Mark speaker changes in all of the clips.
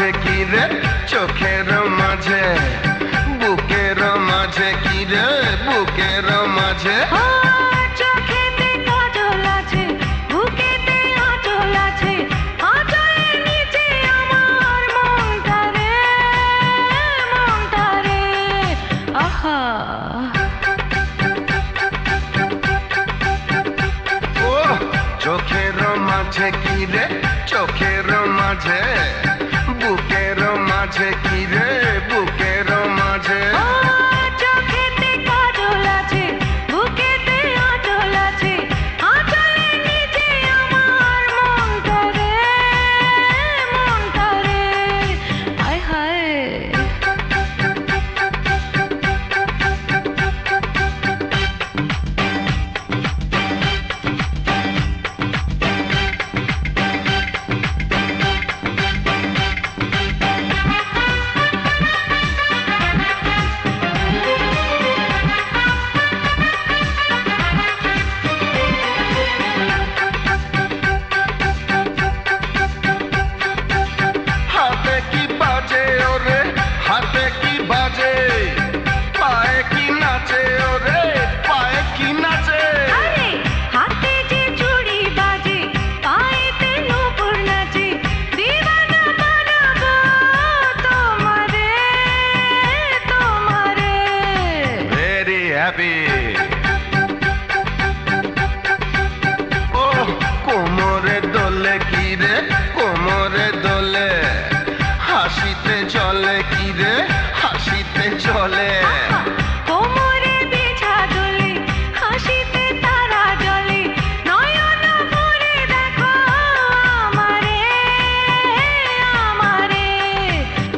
Speaker 1: মাঝে কি রে চোখের মাঝে বুকের মাঝে কি রে বুকের মাঝে
Speaker 2: চোখেতে কাজল আছে বুকেতে আঁচল আছে আঁচলের নিচে আমার মনটা রে আহা
Speaker 1: ও চোখের মাঝে কি রে চোখের মাঝে বুকের মাঝে কি রে বুকের মাঝে
Speaker 2: চোখেতে কাজল আছে বুকেতে আঁচল আছে আঁচলের নিচে আমার মনটা রে হায় হায়
Speaker 1: হাতে কি বাজে ওরে হাতে কি বাজে পায়ে কি নাচে ওরে পায়ে কি নাচে
Speaker 2: আরে হাতে যে চুড়ি বাজে পায়েতে নূপুর নাচে দিওয়ানা বানাবো তোমারে
Speaker 1: ভেরি হ্যাপি ও কোমরে দোলে কি রে কোমরে দোলে হাসিতে চলে কি রে হাসিতে চলে
Speaker 2: কোমরে বিছা দোলে হাসিতে তারা জ্বলে নয়ন ভরে দেখো আমারে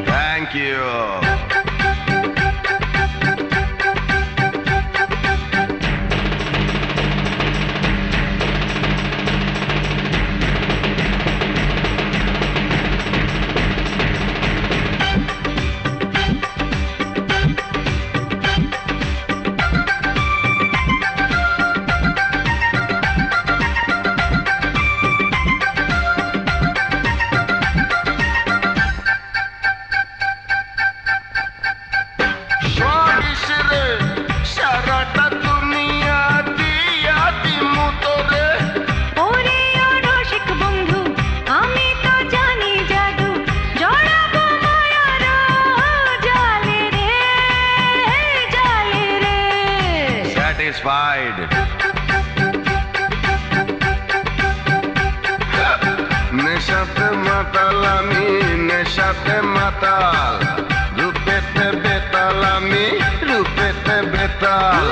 Speaker 1: থ্যাংক ইউ সারাটা দুনিয়া দিয়া দিমু তোরে
Speaker 2: ওরে রসিক বন্ধু আমি তো জানি জাদু জড়াবো মায়ার জালে রে
Speaker 1: স্যাটিসফাইড নেশাতে মাতাল আমি নেশাতে মাতাল রূপেতে বেতাল আমি রূপেতে বেতাল